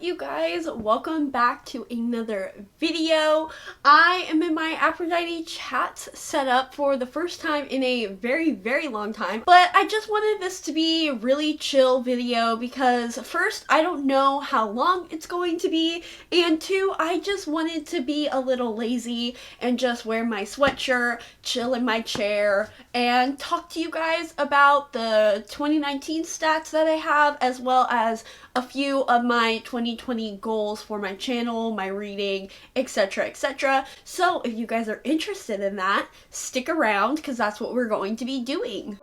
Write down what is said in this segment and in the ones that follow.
you guys? Welcome back to another video. I am in my Aphrodite chats set up for the first time in a very long time, but I just wanted this to be a really chill video because first, I don't know how long it's going to be, and two, I just wanted to be a little lazy and just wear my sweatshirt, chill in my chair, and talk to you guys about the 2019 stats that I have, as well as a few of my 2020 goals for my channel, my reading, etc, etc. So if you guys are interested in that, stick around because that's what we're going to be doing.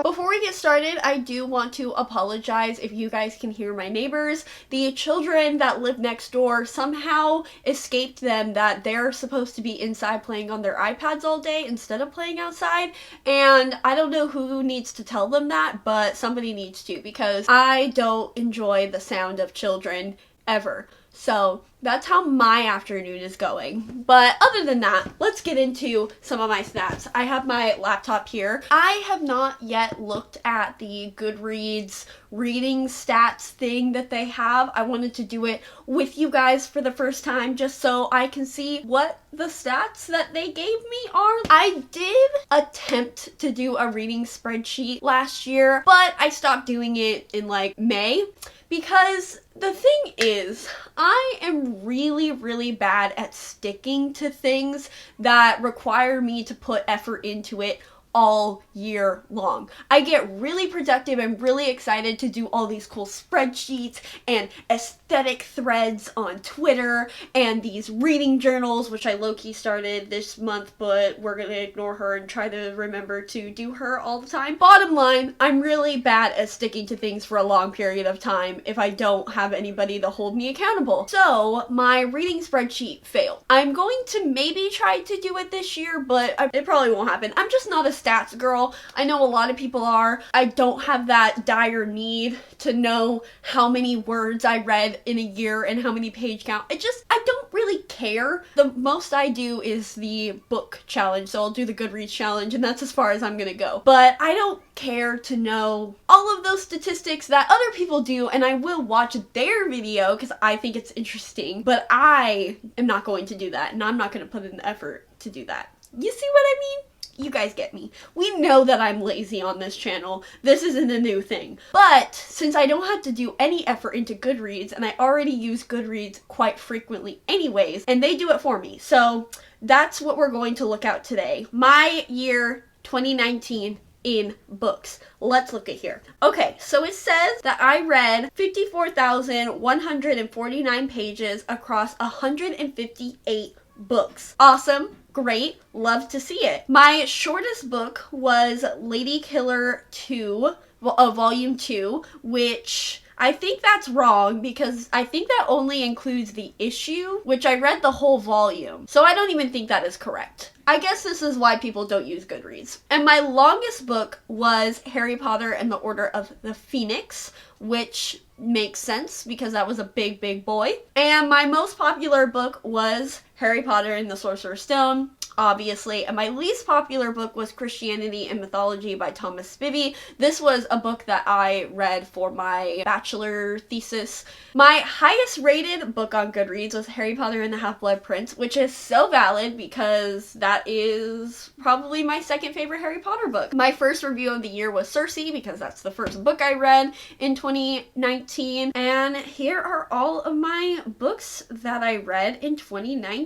Before we get started, I do want to apologize if you guys can hear my neighbors. The children that live next door somehow escaped them that they're supposed to be inside playing on their iPads all day instead of playing outside, and I don't know who needs to tell them that, but somebody needs to, because I don't enjoy the sound of children ever. So that's how my afternoon is going. But other than that, let's get into some of my stats. I have my laptop here. I have not yet looked at the GOODREADS reading stats thing that they have. I wanted to do it with you guys for the first time just so I can see what the stats that they gave me are. I did attempt to do a reading spreadsheet last year, but I stopped doing it in like May. Because the thing is, I am really bad at sticking to things that require me to put effort into it all year long. I get really productive and really excited to do all these cool spreadsheets and aesthetic threads on Twitter and these reading journals, which I low-key started this month, but we're gonna ignore her and try to remember to do her all the time. Bottom line, I'm really bad at sticking to things for a long period of time if I don't have anybody to hold me accountable. So my reading spreadsheet failed. I'm going to maybe try to do it this year, but it probably won't happen. I'm just not a stats girl. I know a lot of people are. I don't have that dire need to know how many words I read in a year and how many page count. I don't really care. The most I do is the book challenge, so I'll do the GOODREADS challenge, and that's as far as I'm gonna go. But I don't care to know all of those statistics that other people do, and I will watch their video because I think it's interesting, but I am not going to do that, and I'm not going to put in the effort to do that. You see what I mean? You guys get me. We know that I'm lazy on this channel. This isn't a new thing. But since I don't have to do any effort into GOODREADS, and I already use GOODREADS quite frequently anyways, and they do it for me. So that's what we're going to look at today. My year 2019 in books. Let's look at here. Okay, so it says that I read 54,149 pages across 158 books. Awesome. Great. Love to see it. My shortest book was Lady Killer 2, Volume 2, which I think that's wrong because I think that only includes the issue, which I read the whole volume. So I don't even think that is correct. I guess this is why people don't use GOODREADS. And my longest book was Harry Potter and the Order of the Phoenix, which makes sense because that was a big boy. And my most popular book was Harry Potter and the Sorcerer's Stone, obviously, and my least popular book was Christianity and Mythology by Thomas Spivey. This was a book that I read for my bachelor thesis. My highest rated book on GOODREADS was Harry Potter and the Half-Blood Prince, which is so valid because that is probably my second favorite Harry Potter book. My first review of the year was Circe because that's the first book I read in 2019, and here are all of my books that I read in 2019.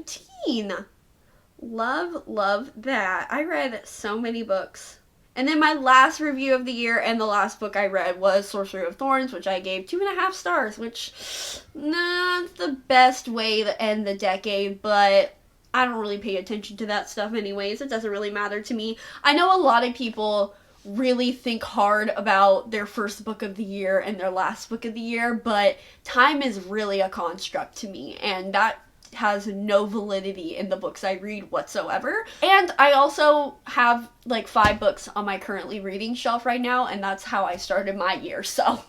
Love that. I read so many books. And then my last review of the year and the last book I read was Sorcery of Thorns, which I gave 2.5 stars, which not the best way to end the decade, but I don't really pay attention to that stuff anyways. It doesn't really matter to me. I know a lot of people really think hard about their first book of the year and their last book of the year, but time is really a construct to me, and that has no validity in the books I read whatsoever. And I also have like 5 books on my currently reading shelf right now, and that's how I started my year. So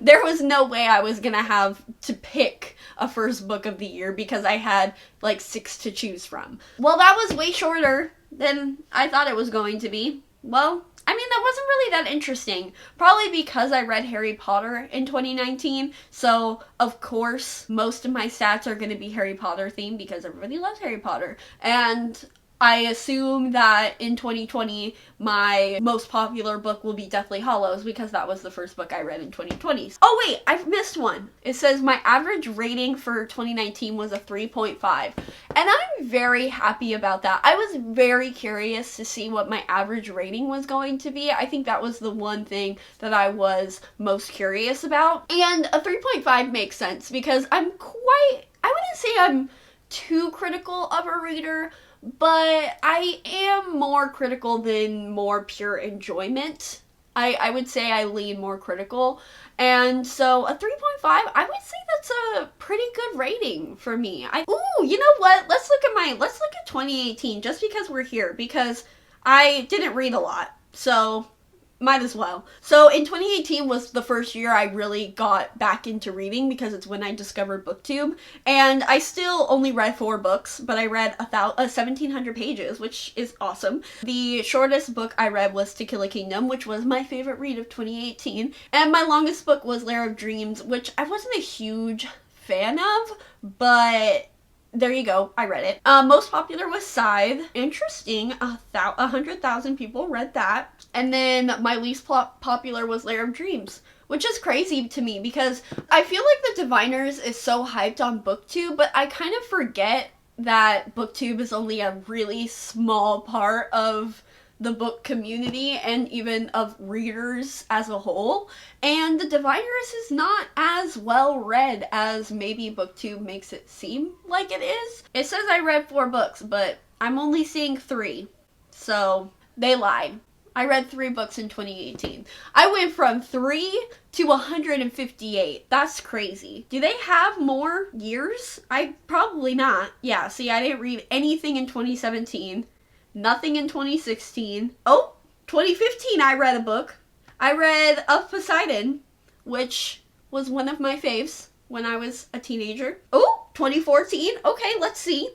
there was no way I was gonna have to pick a first book of the year because I had like 6 to choose from. Well, that was way shorter than I thought it was going to be. Well, I mean, that wasn't really that interesting. Probably because I read Harry Potter in 2019. So, of course, most of my stats are going to be Harry Potter themed because everybody loves Harry Potter. And I assume that in 2020, my most popular book will be Deathly Hallows because that was the first book I read in 2020. Oh wait, I've missed one. It says my average rating for 2019 was a 3.5. And I'm very happy about that. I was very curious to see what my average rating was going to be. I think that was the one thing that I was most curious about. And a 3.5 makes sense because I wouldn't say I'm too critical of a reader, but I am more critical than more pure enjoyment. I would say I lean more critical. And so a 3.5, I would say that's a pretty good rating for me. Ooh, you know what? Let's look at 2018 just because we're here, because I didn't read a lot. So might as well. So in 2018 was the first year I really got back into reading because it's when I discovered BookTube. And I still only read 4 books, but I read 1,700 pages, which is awesome. The shortest book I read was To Kill a Kingdom, which was my favorite read of 2018. And my longest book was Lair of Dreams, which I wasn't a huge fan of, but there you go, I read it. Most popular was Scythe. Interesting, 100,000 people read that. And then my least popular was Lair of Dreams, which is crazy to me because I feel like The Diviners is so hyped on BookTube, but I kind of forget that BookTube is only a really small part of the book community and even of readers as a whole. And The Diviners is not as well read as maybe BookTube makes it seem like it is. It says I read 4 books, but I'm only seeing 3. So they lied. I read 3 books in 2018. I went from 3 to 158. That's crazy. Do they have more years? Probably not. Yeah, see, I didn't read anything in 2017. Nothing in 2016. Oh, 2015 I read a book. I read Of Poseidon, which was one of my faves when I was a teenager. Oh, 2014. Okay, let's see.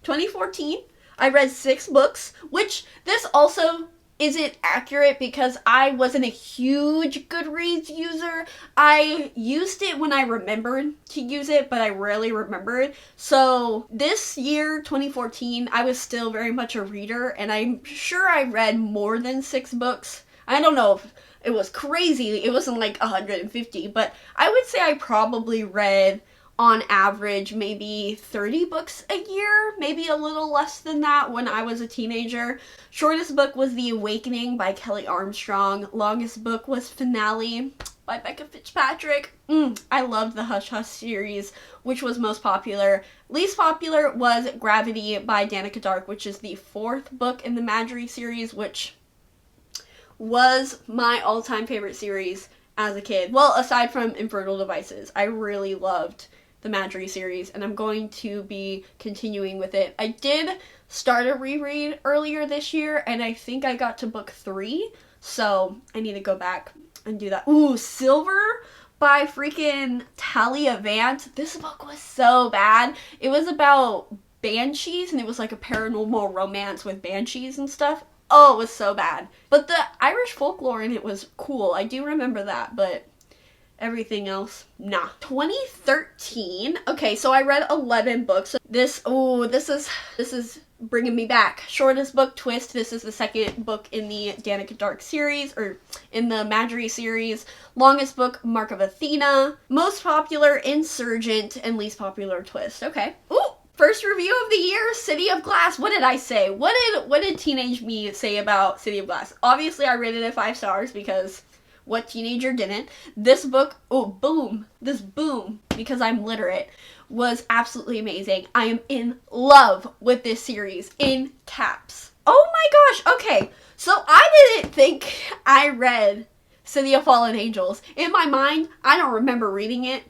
2014, I read 6 books, which this also isn't accurate because I wasn't a huge Goodreads user. I used it when I remembered to use it, but I rarely remembered. So this year, 2014, I was still very much a reader, and I'm sure I read more than 6 books. I don't know if it was crazy. It wasn't like 150, but I would say I probably read on average maybe 30 books a year, maybe a little less than that when I was a teenager. Shortest book was The Awakening by Kelly Armstrong. Longest book was Finale by Becca Fitzpatrick. I loved the Hush Hush series, which was most popular. Least popular was Gravity by Danica Dark, which is the 4th book in the Madry series, which was my all-time favorite series as a kid. Well, aside from Infernal Devices, I really loved the Madry series, and I'm going to be continuing with it. I did start a reread earlier this year, and I think I got to book 3, so I need to go back and do that. Ooh, Silver by freaking Talia Vance. This book was so bad. It was about banshees, and it was like a paranormal romance with banshees and stuff. Oh, it was so bad. But the Irish folklore in it was cool. I do remember that, but everything else, nah. 2013. Okay, so I read 11 books. This is bringing me back. Shortest book, Twist. This is the 2nd book in the Danica Dark series, or in the Madry series. Longest book, Mark of Athena. Most popular, Insurgent, and least popular, Twist. Okay. Ooh! First review of the year, City of Glass. What did I say? What did teenage me say about City of Glass? Obviously, I rated it 5 stars because what teenager didn't? This book, this boom, because I'm literate, was absolutely amazing. I am in love with this series, in caps. Oh my gosh, okay. So I didn't think I read City of Fallen Angels. In my mind, I don't remember reading it.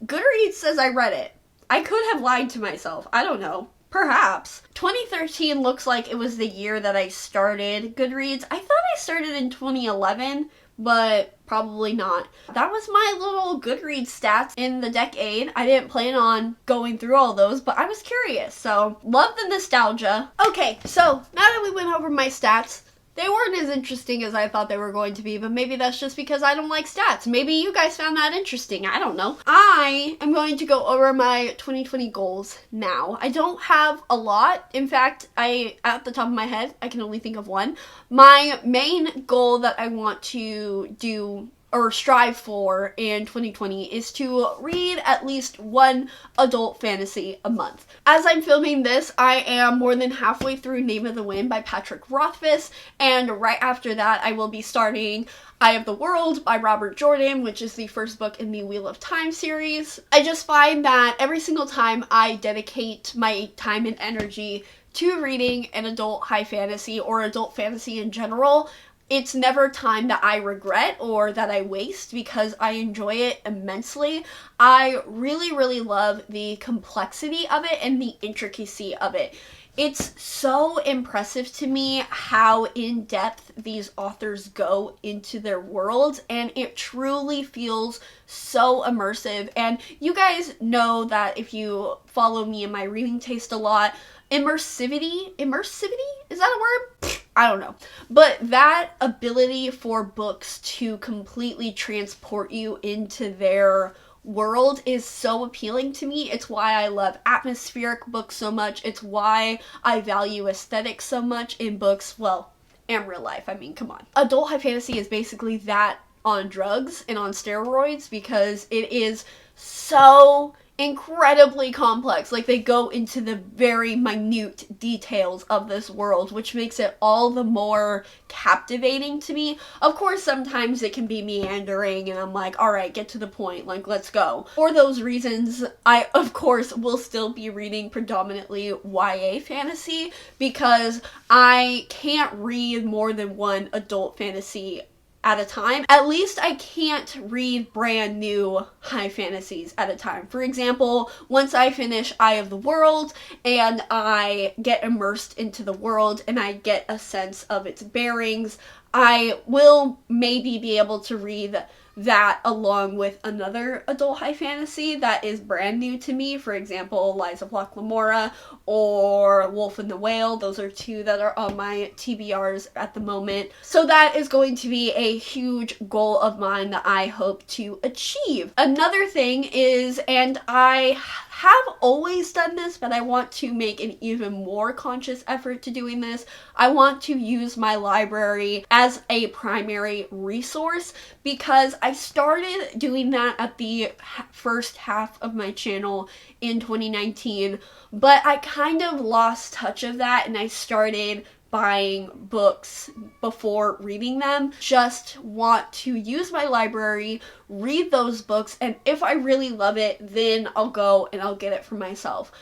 Goodreads says I read it. I could have lied to myself. I don't know. Perhaps. 2013 looks like it was the year that I started Goodreads. I thought I started in 2011, but probably not. That was my little Goodreads stats in the decade. I didn't plan on going through all those, but I was curious, so love the nostalgia. Okay, so now that we went over my stats, They weren't as interesting as I thought they were going to be, but maybe that's just because I don't like stats. Maybe you guys found that interesting. I don't know. I am going to go over my 2020 goals now. I don't have a lot. In fact, at the top of my head, I can only think of one. My main goal that I want to do or strive for in 2020 is to read at least one adult fantasy a month. As I'm filming this, I am more than halfway through Name of the Wind by Patrick Rothfuss, and right after that I will be starting Eye of the World by Robert Jordan, which is the first book in the Wheel of Time series. I just find that every single time I dedicate my time and energy to reading an adult high fantasy or adult fantasy in general, it's never time that I regret or that I waste because I enjoy it immensely. I really, really love the complexity of it and the intricacy of it. It's so impressive to me how in-depth these authors go into their worlds, and it truly feels so immersive. And you guys know that if you follow me and my reading taste a lot, immersivity, is that a word? I don't know. But that ability for books to completely transport you into their world is so appealing to me. It's why I love atmospheric books so much. It's why I value aesthetics so much in books, well, and real life. I mean, come on. Adult high fantasy is basically that on drugs and on steroids because it is so incredibly complex. Like, they go into the very minute details of this world, which makes it all the more captivating to me. Of course, sometimes it can be meandering and I'm like, alright, get to the point, like, let's go. For those reasons, I, of course, will still be reading predominantly YA fantasy because I can't read more than one adult fantasy at a time. At least I can't read brand new high fantasies at a time. For example, once I finish Eye of the World and I get immersed into the world and I get a sense of its bearings, I will maybe be able to read that along with another adult high fantasy that is brand new to me. For example, Lies of Locke Lamora or Wolf and the Whale. Those are two that are on my TBRs at the moment. So that is going to be a huge goal of mine that I hope to achieve. Another thing is, and I have always done this, but I want to make an even more conscious effort to doing this. I want to use my library as a primary resource because I started doing that at the first half of my channel in 2019, but I kind of lost touch of that and I started buying books before reading them. Just want to use my library, read those books, and if I really love it, then I'll go and I'll get it for myself.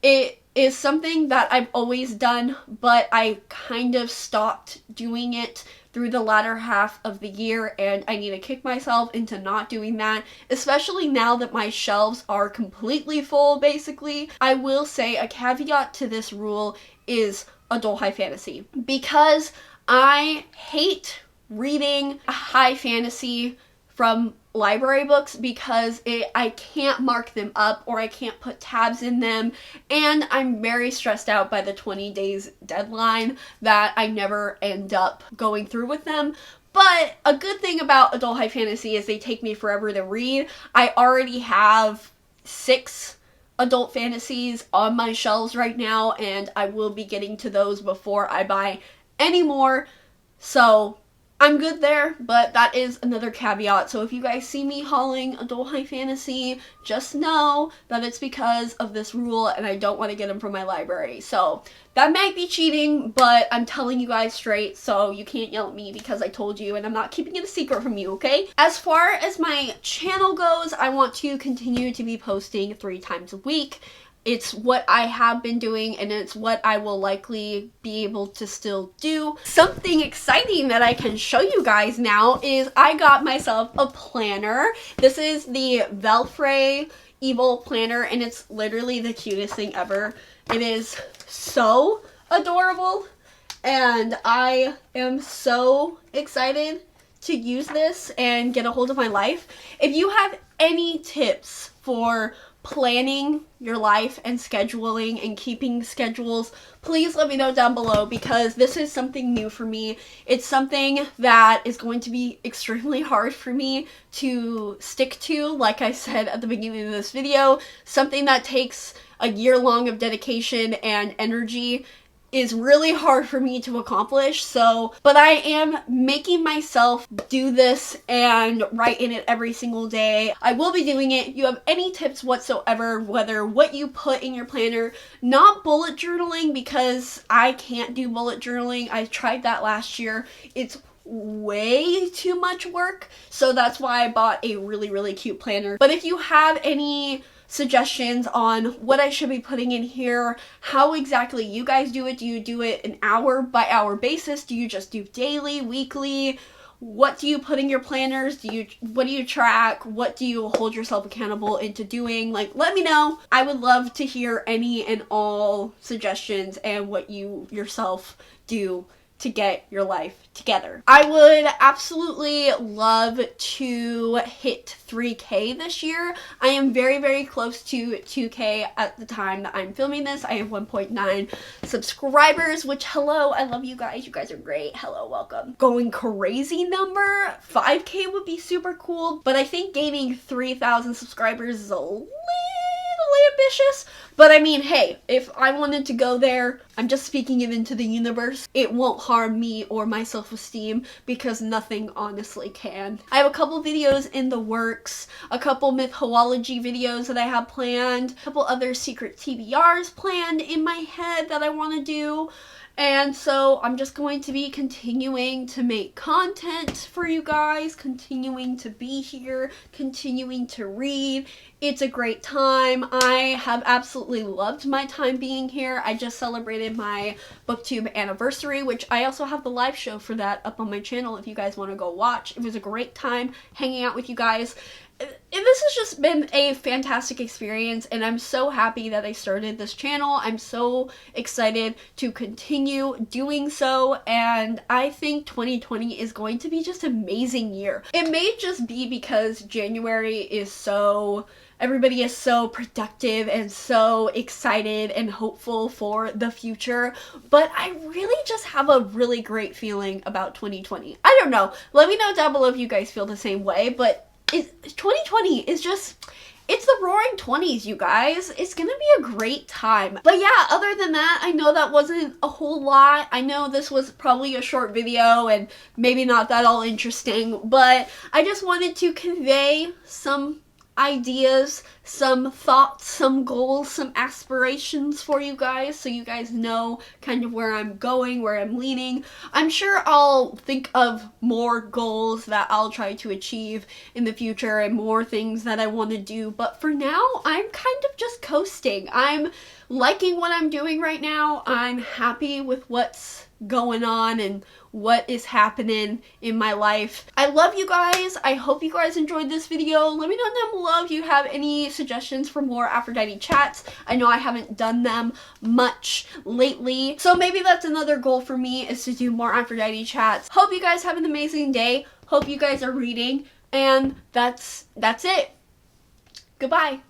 It is something that I've always done, but I kind of stopped doing it through the latter half of the year, and I need to kick myself into not doing that, especially now that my shelves are completely full, basically. I will say a caveat to this rule is adult high fantasy, because I hate reading high fantasy from library books because I can't mark them up or I can't put tabs in them, and I'm very stressed out by the 20 days deadline that I never end up going through with them. But a good thing about adult high fantasy is they take me forever to read. I already have 6 adult fantasies on my shelves right now, and I will be getting to those before I buy any more, so I'm good there, but that is another caveat. So if you guys see me hauling adult high fantasy, just know that it's because of this rule and I don't want to get them from my library. So that might be cheating, but I'm telling you guys straight, so you can't yell at me because I told you and I'm not keeping it a secret from you, okay? As far as my channel goes, I want to continue to be posting 3 times a week. It's what I have been doing and it's what I will likely be able to still do. Something exciting that I can show you guys now is I got myself a planner. This is the Velfray Evil Planner and it's literally the cutest thing ever. It is so adorable and I am so excited to use this and get a hold of my life. If you have any tips for planning your life and scheduling and keeping schedules, please let me know down below, because this is something new for me. It's something that is going to be extremely hard for me to stick to, like I said at the beginning of this video. Something that takes a year long of dedication and energy is really hard for me to accomplish. So, but I am making myself do this and write in it every single day. I will be doing it. You have any tips whatsoever, whether what you put in your planner, not bullet journaling, because I can't do bullet journaling. I tried that last year. It's way too much work. So that's why I bought a really cute planner. But if you have any suggestions on what I should be putting in here, how exactly you guys do it. Do you do it an hour by hour basis? Do you just do daily, weekly? What do you put in your planners? What do you track? What do you hold yourself accountable into doing? Like, let me know. I would love to hear any and all suggestions and what you yourself do to get your life together. I would absolutely love to hit 3K this year. I am very close to 2K at the time that I'm filming this. I have 1.9 subscribers, which, hello, I love you guys. You guys are great. Hello, welcome. Going crazy number, 5K would be super cool, but I think gaining 3,000 subscribers is a little ambitious. But I mean, hey, if I wanted to go there, I'm just speaking it into the universe. It won't harm me or my self-esteem, because nothing honestly can. I have a couple videos in the works, a couple mythology videos that I have planned, a couple other secret TBRs planned in my head that I want to do. And so I'm just going to be continuing to make content for you guys, continuing to be here, continuing to read. It's a great time. I have absolutely loved my time being here. I just celebrated my booktube anniversary, which I also have the live show for that up on my channel if you guys want to go watch. It was a great time hanging out with you guys. This has just been a fantastic experience, and I'm so happy that I started this channel. I'm so excited to continue doing so, and I think 2020 is going to be just an amazing year. It may just be because January is everybody is so productive and so excited and hopeful for the future, but I really just have a really great feeling about 2020. I don't know. Let me know down below if you guys feel the same way, but 2020 is just, it's the roaring 20s, you guys. It's gonna be a great time. But yeah, other than that, I know that wasn't a whole lot. I know this was probably a short video and maybe not that all interesting, but I just wanted to convey some ideas, some thoughts, some goals, some aspirations for you guys, so you guys know kind of where I'm going, where I'm leaning. I'm sure I'll think of more goals that I'll try to achieve in the future and more things that I want to do, but for now, I'm kind of just coasting. I'm liking what I'm doing right now. I'm happy with what's going on and what is happening in my life. I love you guys. I hope you guys enjoyed this video. Let me know down below if you have any suggestions for more Aphrodite chats. I know I haven't done them much lately, so maybe that's another goal for me, is to do more Aphrodite chats. Hope you guys have an amazing day. Hope you guys are reading, and that's it. Goodbye.